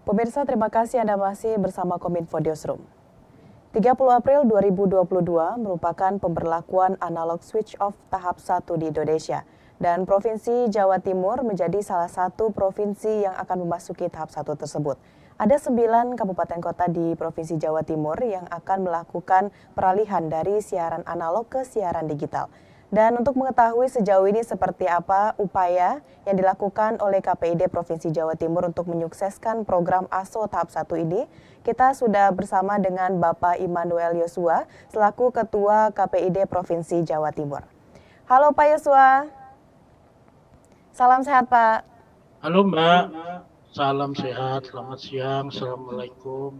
Pemirsa, terima kasih Anda masih bersama Kominfo Newsroom. 30 April 2022 merupakan pemberlakuan analog switch off tahap 1 di Indonesia. Dan Provinsi Jawa Timur menjadi salah satu provinsi yang akan memasuki tahap 1 tersebut. Ada 9 kabupaten kota di Provinsi Jawa Timur yang akan melakukan peralihan dari siaran analog ke siaran digital. Dan untuk mengetahui sejauh ini seperti apa upaya yang dilakukan oleh KPID Provinsi Jawa Timur untuk menyukseskan program ASO tahap 1 ini, kita sudah bersama dengan Bapak Immanuel Yosua selaku Ketua KPID Provinsi Jawa Timur. Halo Pak Yosua, salam sehat Pak. Halo Mbak, salam sehat, selamat siang, Assalamualaikum.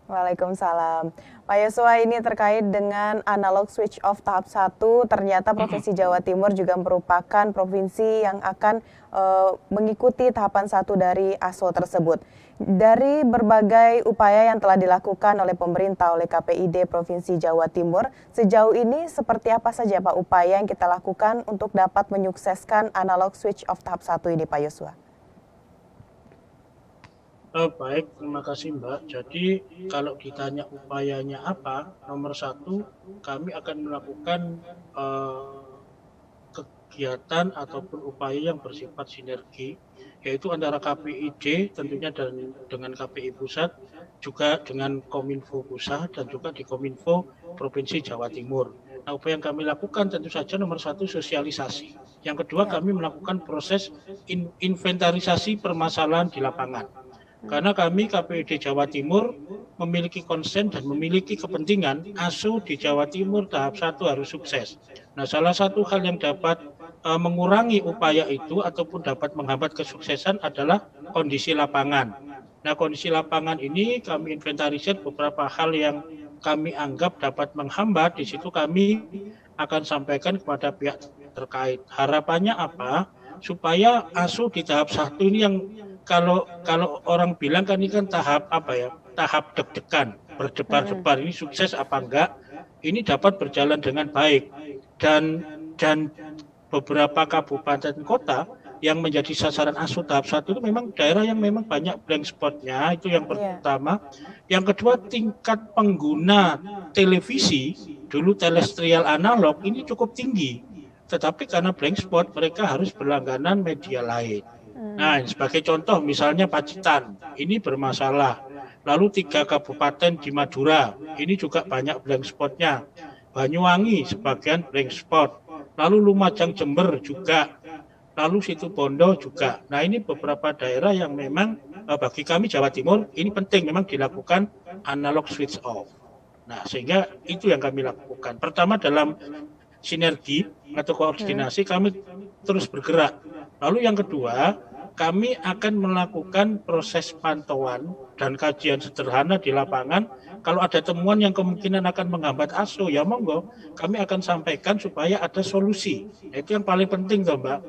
Waalaikumsalam. Pak Yosua, ini terkait dengan analog switch off tahap 1, ternyata Provinsi Jawa Timur juga merupakan provinsi yang akan mengikuti tahapan 1 dari ASO tersebut. Dari berbagai upaya yang telah dilakukan oleh pemerintah, oleh KPID Provinsi Jawa Timur, sejauh ini seperti apa saja Pak upaya yang kita lakukan untuk dapat menyukseskan analog switch off tahap 1 ini Pak Yosua? Baik, terima kasih Mbak. Jadi kalau ditanya upayanya apa, nomor 1 kami akan melakukan kegiatan ataupun upaya yang bersifat sinergi, yaitu antara KPID tentunya dengan KPI Pusat, juga dengan Kominfo Pusat dan juga di Kominfo Provinsi Jawa Timur. Nah, upaya yang kami lakukan tentu saja nomor 1 sosialisasi. Yang kedua kami melakukan proses inventarisasi permasalahan di lapangan. Karena kami KPID Jawa Timur memiliki konsen dan memiliki kepentingan ASO di Jawa Timur tahap 1 harus sukses. Nah, salah satu hal yang dapat mengurangi upaya itu ataupun dapat menghambat kesuksesan adalah kondisi lapangan. Nah, kondisi lapangan ini kami inventarisir beberapa hal yang kami anggap dapat menghambat. Di situ kami akan sampaikan kepada pihak terkait. Harapannya apa? Supaya ASO di tahap 1 ini yang kalau orang bilang kan ini kan tahap tahap deg-degan, berdebar-debar, ini sukses apa enggak, ini dapat berjalan dengan baik dan beberapa kabupaten kota yang menjadi sasaran ASO tahap 1 itu memang daerah yang memang banyak blank spotnya, itu yang pertama. Yang kedua, tingkat pengguna televisi dulu terestrial analog ini cukup tinggi, tetapi karena blank spot mereka harus berlangganan media lain. Nah, sebagai contoh misalnya Pacitan, ini bermasalah. Lalu 3 kabupaten di Madura, ini juga banyak blank spotnya. Banyuwangi sebagian blank spot. Lalu Lumajang Jember juga. Lalu Situbondo juga. Nah, ini beberapa daerah yang memang bagi kami Jawa Timur ini penting memang dilakukan analog switch off. Nah, sehingga itu yang kami lakukan. Pertama dalam sinergi atau koordinasi kami terus bergerak. Lalu yang kedua, kami akan melakukan proses pantauan dan kajian sederhana di lapangan. Kalau ada temuan yang kemungkinan akan menghambat ASO, ya monggo kami akan sampaikan supaya ada solusi. Itu yang paling penting toh Mbak.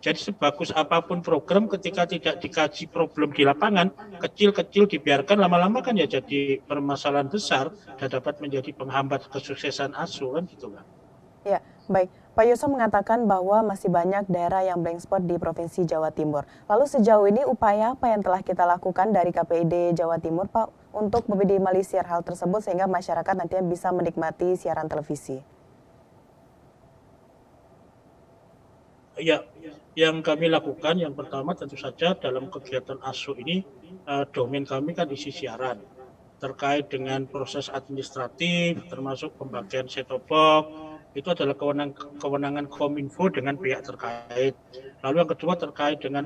Jadi sebagus apapun program ketika tidak dikaji problem di lapangan, kecil-kecil dibiarkan lama-lama kan ya jadi permasalahan besar dan dapat menjadi penghambat kesuksesan ASO kan gitu Mbak. Ya, baik. Pak Yosua mengatakan bahwa masih banyak daerah yang blank spot di Provinsi Jawa Timur. Lalu sejauh ini upaya apa yang telah kita lakukan dari KPID Jawa Timur, Pak, untuk meminimalisir hal tersebut sehingga masyarakat nantinya bisa menikmati siaran televisi? Ya, yang kami lakukan yang pertama tentu saja dalam kegiatan ASO ini domain kami kan isi siaran terkait dengan proses administratif termasuk pembagian set-top box. Itu adalah kewenangan Kominfo dengan pihak terkait. Lalu yang kedua terkait dengan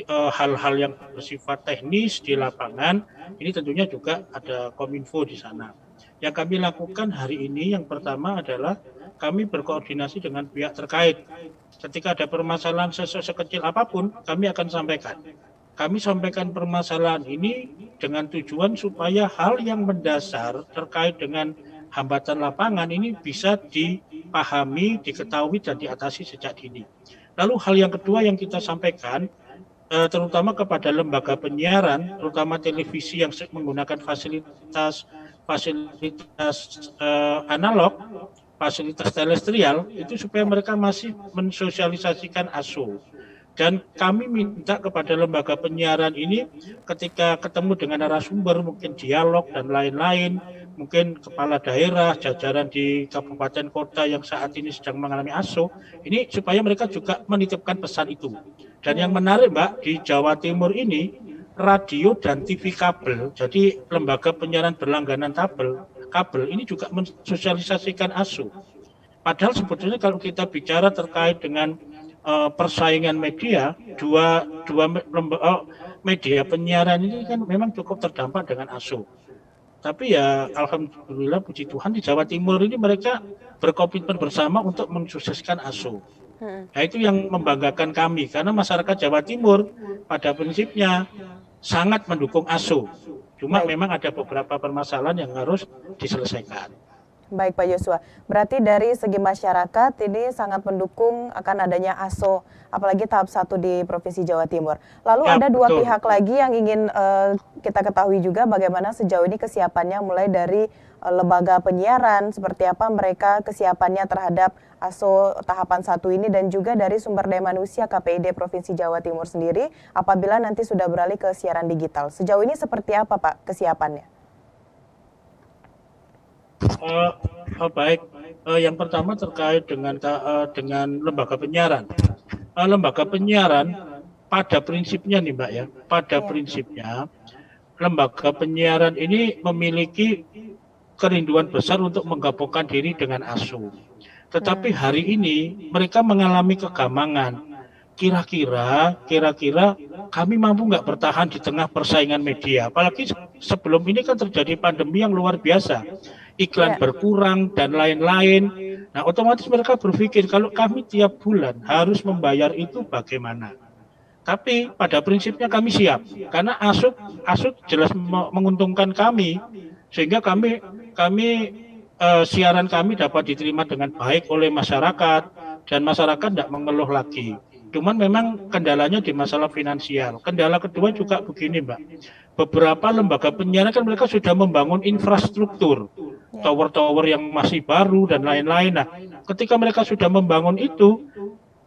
hal-hal yang bersifat teknis di lapangan, ini tentunya juga ada Kominfo di sana. Yang kami lakukan hari ini yang pertama adalah kami berkoordinasi dengan pihak terkait. Ketika ada permasalahan sekecil apapun, kami akan sampaikan. Kami sampaikan permasalahan ini dengan tujuan supaya hal yang mendasar terkait dengan hambatan lapangan ini bisa dipahami, diketahui, dan diatasi sejak dini. Lalu hal yang kedua yang kita sampaikan, terutama kepada lembaga penyiaran, terutama televisi yang menggunakan fasilitas analog, fasilitas terestrial, itu supaya mereka masih mensosialisasikan ASO. Dan kami minta kepada lembaga penyiaran ini ketika ketemu dengan narasumber, mungkin dialog dan lain-lain, mungkin kepala daerah, jajaran di kabupaten kota yang saat ini sedang mengalami ASO, ini supaya mereka juga menitipkan pesan itu. Dan yang menarik Mbak, di Jawa Timur ini radio dan TV kabel, jadi lembaga penyiaran berlangganan kabel ini juga mensosialisasikan ASO. Padahal sebetulnya kalau kita bicara terkait dengan persaingan media, dua media penyiaran ini kan memang cukup terdampak dengan ASO. Tapi ya alhamdulillah puji Tuhan di Jawa Timur ini mereka berkomitmen bersama untuk mensukseskan ASO. Nah itu yang membanggakan kami karena masyarakat Jawa Timur pada prinsipnya sangat mendukung ASO. Cuma memang ada beberapa permasalahan yang harus diselesaikan. Baik Pak Joshua, berarti dari segi masyarakat ini sangat mendukung akan adanya ASO, apalagi tahap 1 di Provinsi Jawa Timur. Lalu ya, ada dua pihak lagi yang ingin kita ketahui juga bagaimana sejauh ini kesiapannya, mulai dari lembaga penyiaran, seperti apa mereka kesiapannya terhadap ASO tahapan 1 ini, dan juga dari sumber daya manusia KPID Provinsi Jawa Timur sendiri apabila nanti sudah beralih ke siaran digital. Sejauh ini seperti apa Pak kesiapannya? Baik, yang pertama terkait dengan lembaga penyiaran. Lembaga penyiaran pada prinsipnya nih Mbak ya, pada prinsipnya lembaga penyiaran ini memiliki kerinduan besar untuk menggabungkan diri dengan ASO. Tetapi hari ini mereka mengalami kegamangan. Kira-kira kami mampu nggak bertahan di tengah persaingan media? Apalagi sebelum ini kan terjadi pandemi yang luar biasa. Iklan berkurang dan lain-lain. Nah, otomatis mereka berpikir kalau kami tiap bulan harus membayar itu bagaimana. Tapi pada prinsipnya kami siap karena ASO jelas menguntungkan kami, sehingga kami siaran kami dapat diterima dengan baik oleh masyarakat dan masyarakat tidak mengeluh lagi. Cuman memang kendalanya di masalah finansial. Kendala kedua juga begini Mbak, beberapa lembaga penyiaran kan mereka sudah membangun infrastruktur, tower-tower yang masih baru dan lain-lain. Nah, ketika mereka sudah membangun itu,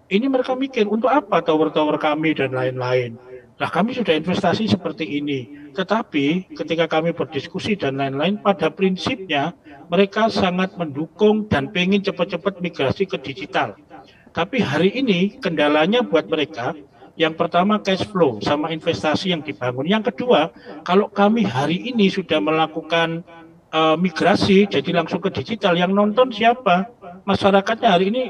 ini mereka mikir untuk apa tower-tower kami dan lain-lain. Nah, kami sudah investasi seperti ini. Tetapi ketika kami berdiskusi dan lain-lain, pada prinsipnya mereka sangat mendukung dan pengen cepat-cepat migrasi ke digital. Tapi hari ini kendalanya buat mereka, yang pertama cash flow sama investasi yang dibangun. Yang kedua, kalau kami hari ini sudah melakukan migrasi jadi langsung ke digital, yang nonton siapa? Masyarakatnya hari ini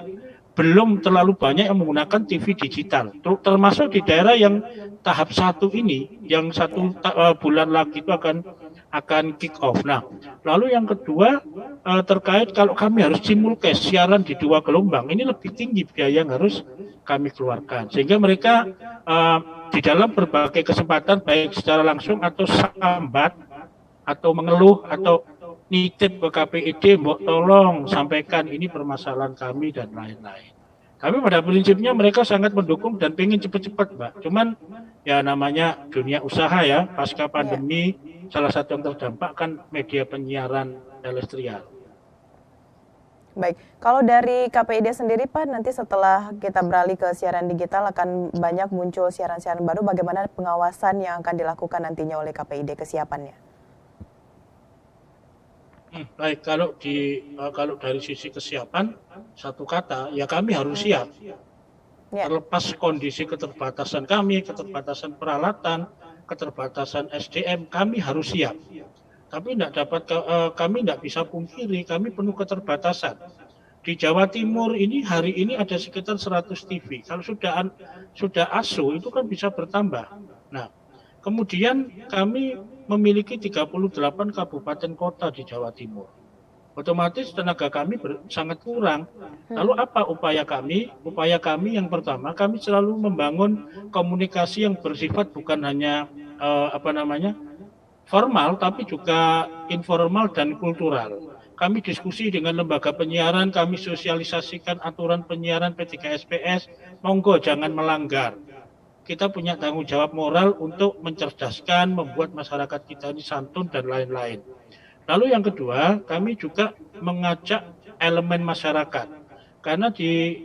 belum terlalu banyak yang menggunakan TV digital, termasuk di daerah yang tahap 1 ini, yang 1 bulan lagi itu akan kick off. Nah, lalu yang kedua terkait kalau kami harus simulcast siaran di 2 gelombang, ini lebih tinggi biaya yang harus kami keluarkan, sehingga mereka di dalam berbagai kesempatan baik secara langsung atau sambat atau mengeluh atau nitip ke KPID, mbok tolong sampaikan ini permasalahan kami dan lain-lain. Kami pada prinsipnya mereka sangat mendukung dan pengen cepat-cepat Mbak. Cuman ya namanya dunia usaha ya, pasca pandemi salah satu yang terdampak kan media penyiaran terrestrial. Baik, kalau dari KPID sendiri Pak, nanti setelah kita beralih ke siaran digital akan banyak muncul siaran-siaran baru, bagaimana pengawasan yang akan dilakukan nantinya oleh KPID, kesiapannya? Baik, kalau dari sisi kesiapan, satu kata, ya kami harus siap. Terlepas kondisi keterbatasan kami, keterbatasan peralatan, keterbatasan SDM, kami harus siap. Tapi kami tidak bisa pungkiri, kami penuh keterbatasan. Di Jawa Timur ini hari ini ada sekitar 100 TV. Kalau sudah ASO itu kan bisa bertambah. Nah, kemudian kami memiliki 38 kabupaten kota di Jawa Timur. Otomatis tenaga kami sangat kurang. Lalu apa upaya kami? Upaya kami yang pertama, kami selalu membangun komunikasi yang bersifat bukan hanya formal, tapi juga informal dan kultural. Kami diskusi dengan lembaga penyiaran, kami sosialisasikan aturan penyiaran P3SPS, monggo jangan melanggar. Kita punya tanggung jawab moral untuk mencerdaskan, membuat masyarakat kita ini santun dan lain-lain. Lalu yang kedua, kami juga mengajak elemen masyarakat. Karena di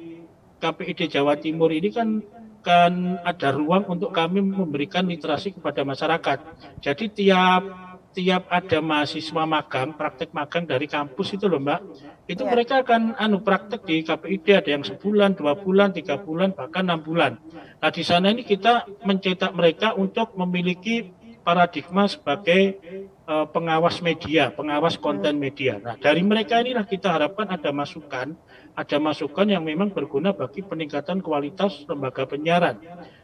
KPID Jawa Timur ini kan akan ada ruang untuk kami memberikan literasi kepada masyarakat. Jadi tiap ada mahasiswa magang, praktek magang dari kampus itu loh Mbak, itu Ya. mereka akan praktek di KPID, ada yang sebulan, 2 bulan, 3 bulan, bahkan 6 bulan. Nah di sana ini kita mencetak mereka untuk memiliki paradigma sebagai pengawas media, pengawas konten media. Nah dari mereka inilah kita harapkan ada masukan yang memang berguna bagi peningkatan kualitas lembaga penyiaran.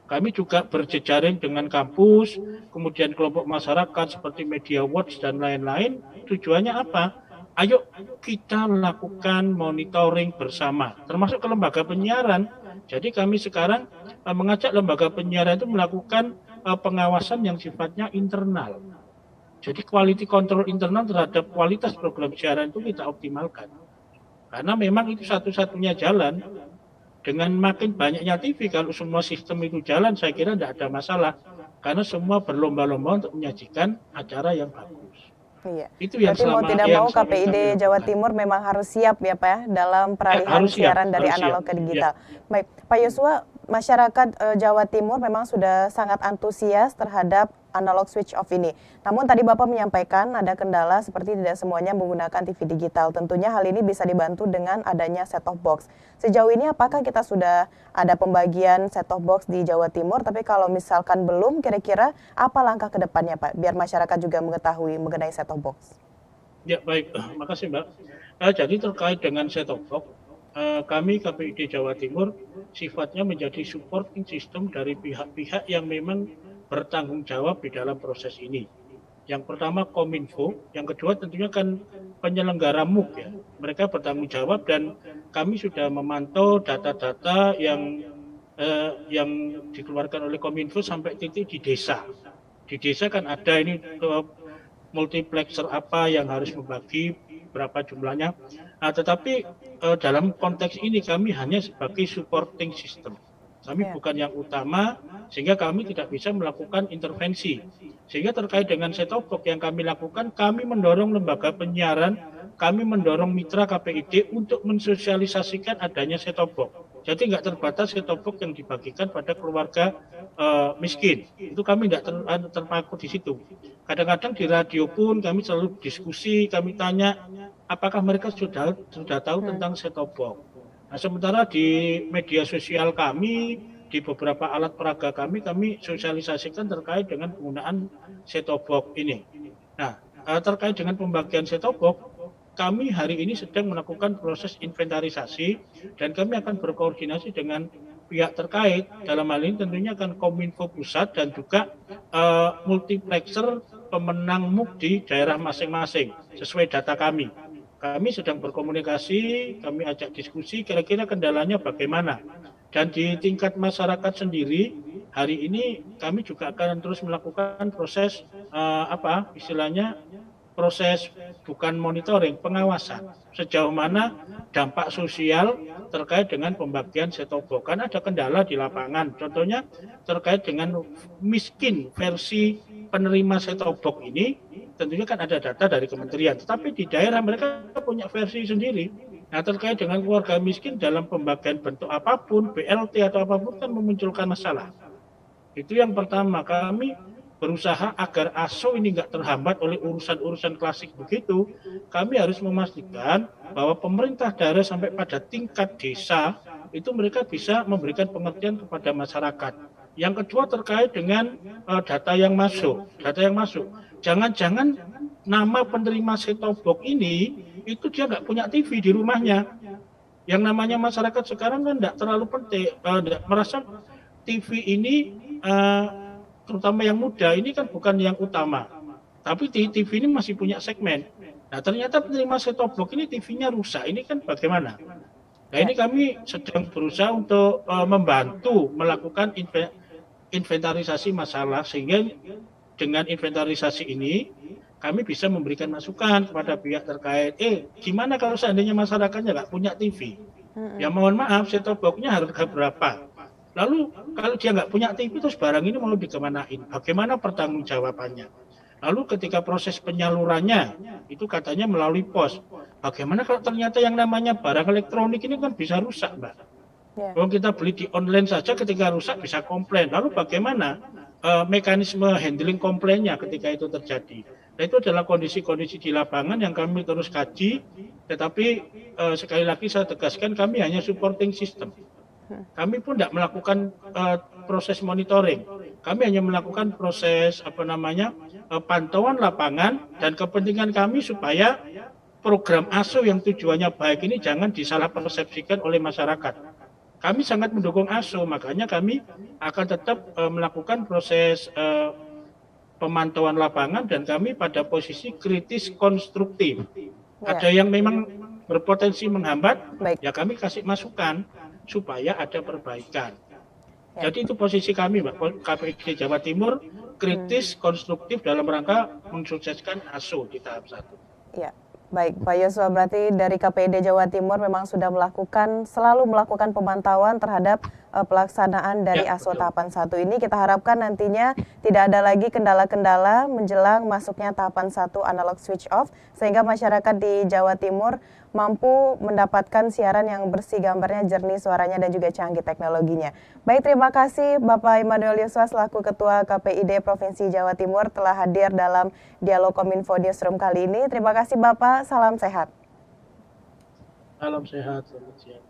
Kami juga berjejaring dengan kampus, kemudian kelompok masyarakat seperti Media Watch dan lain-lain. Tujuannya apa? Ayo kita lakukan monitoring bersama, termasuk ke lembaga penyiaran. Jadi kami sekarang mengajak lembaga penyiaran itu melakukan pengawasan yang sifatnya internal. Jadi quality control internal terhadap kualitas program siaran itu kita optimalkan. Karena memang itu satu-satunya jalan. Dengan makin banyaknya TV, kalau semua sistem itu jalan, saya kira tidak ada masalah. Karena semua berlomba-lomba untuk menyajikan acara yang bagus. Iya. Itu yang Berarti mau tidak mau KPID Jawa Timur memang harus siap ya Pak ya dalam peralihan siaran dari analog ke digital. Ya. Baik, Pak Yosua, masyarakat Jawa Timur memang sudah sangat antusias terhadap analog switch off ini. Namun tadi Bapak menyampaikan ada kendala seperti tidak semuanya menggunakan TV digital. Tentunya hal ini bisa dibantu dengan adanya set-top box. Sejauh ini apakah kita sudah ada pembagian set-top box di Jawa Timur? Tapi kalau misalkan belum, kira-kira apa langkah ke depannya Pak? Biar masyarakat juga mengetahui mengenai set-top box. Ya baik, makasih Mbak. Jadi terkait dengan set-top box, kami KPID Jawa Timur sifatnya menjadi supporting system dari pihak-pihak yang memang bertanggung jawab di dalam proses ini. Yang pertama Kominfo, yang kedua tentunya kan penyelenggara MUK ya. Mereka bertanggung jawab dan kami sudah memantau data-data yang dikeluarkan oleh Kominfo sampai titik di desa. Di desa kan ada ini multiplexer apa yang harus membagi berapa jumlahnya. Nah, tetapi dalam konteks ini kami hanya sebagai supporting system. Kami bukan yang utama, sehingga kami tidak bisa melakukan intervensi. Sehingga terkait dengan set-top box yang kami lakukan, kami mendorong lembaga penyiaran, kami mendorong mitra KPID untuk mensosialisasikan adanya set-top box. Jadi nggak terbatas set-top box yang dibagikan pada keluarga miskin. Itu kami nggak terpaku di situ. Kadang-kadang di radio pun kami selalu diskusi, kami tanya, apakah mereka sudah tahu tentang set-top box. Nah, sementara di media sosial kami, di beberapa alat peraga kami sosialisasikan terkait dengan penggunaan set-top box ini. Nah, terkait dengan pembagian set-top box, kami hari ini sedang melakukan proses inventarisasi dan kami akan berkoordinasi dengan pihak terkait. Dalam hal ini tentunya akan Kominfo Pusat dan juga multiplexer pemenang MUK di daerah masing-masing sesuai data kami. Kami sedang berkomunikasi, kami ajak diskusi kira-kira kendalanya bagaimana. Dan di tingkat masyarakat sendiri, hari ini kami juga akan terus melakukan proses proses bukan monitoring, pengawasan. Sejauh mana dampak sosial terkait dengan pembagian set-top box. Karena ada kendala di lapangan. Contohnya terkait dengan miskin versi penerima set-top box ini, tentunya kan ada data dari kementerian. Tetapi di daerah mereka punya versi sendiri. Nah terkait dengan keluarga miskin dalam pembagian bentuk apapun, BLT atau apapun kan memunculkan masalah. Itu yang pertama, kami berusaha agar ASO ini nggak terhambat oleh urusan-urusan klasik begitu. Kami harus memastikan bahwa pemerintah daerah sampai pada tingkat desa itu mereka bisa memberikan pengertian kepada masyarakat. Yang kedua terkait dengan data yang masuk. Jangan-jangan nama penerima set-top box ini itu dia nggak punya TV di rumahnya. Yang namanya masyarakat sekarang kan nggak terlalu penting, merasa TV ini terutama yang muda ini kan bukan yang utama, tapi TV ini masih punya segmen. Nah ternyata penerima set-top box ini TV-nya rusak, ini kan bagaimana? Nah ini kami sedang berusaha untuk membantu melakukan inventarisasi masalah, sehingga dengan inventarisasi ini kami bisa memberikan masukan kepada pihak terkait. Gimana kalau seandainya masyarakatnya nggak punya TV? Ya mohon maaf, set-top box-nya harga berapa? Lalu kalau dia nggak punya TV terus barang ini mau dikemanain? Bagaimana pertanggungjawabannya? Lalu ketika proses penyalurannya itu katanya melalui pos. Bagaimana kalau ternyata yang namanya barang elektronik ini kan bisa rusak, Mbak? Ya. Kalau kita beli di online saja ketika rusak bisa komplain. Lalu bagaimana mekanisme handling komplainnya ketika itu terjadi? Nah, itu adalah kondisi-kondisi di lapangan yang kami terus kaji. Tetapi sekali lagi saya tegaskan kami hanya supporting system. Kami pun tidak melakukan proses monitoring. Kami hanya melakukan proses pantauan lapangan, dan kepentingan kami supaya program ASO yang tujuannya baik ini jangan disalah persepsikan oleh masyarakat. Kami sangat mendukung ASO, makanya kami akan tetap melakukan proses pemantauan lapangan, dan kami pada posisi kritis konstruktif. Ada yang memang berpotensi menghambat, ya kami kasih masukan supaya ada perbaikan. Jadi itu posisi kami, Mbak, KPID Jawa Timur, kritis konstruktif dalam rangka mensukseskan ASO di tahap 1. Ya. Baik, Pak Yosua, berarti dari KPID Jawa Timur memang sudah selalu melakukan pemantauan terhadap pelaksanaan dari ASO tahapan 1 ini. Kita harapkan nantinya tidak ada lagi kendala-kendala menjelang masuknya tahapan 1 analog switch off, sehingga masyarakat di Jawa Timur mampu mendapatkan siaran yang bersih, gambarnya jernih, suaranya, dan juga canggih teknologinya. Baik, terima kasih Bapak Immanuel Yosua selaku Ketua KPID Provinsi Jawa Timur telah hadir dalam Dialog Kominfo Newsroom kali ini. Terima kasih Bapak, salam sehat. Salam sehat, selamat siang.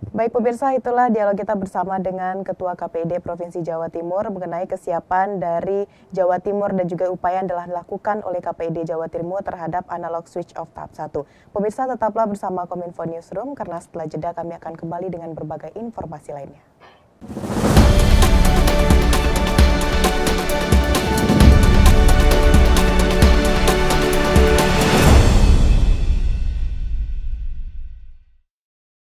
Baik pemirsa, itulah dialog kita bersama dengan Ketua KPID Provinsi Jawa Timur mengenai kesiapan dari Jawa Timur dan juga upaya yang telah dilakukan oleh KPID Jawa Timur terhadap analog switch off tahap 1. Pemirsa, tetaplah bersama Kominfo Newsroom karena setelah jeda kami akan kembali dengan berbagai informasi lainnya.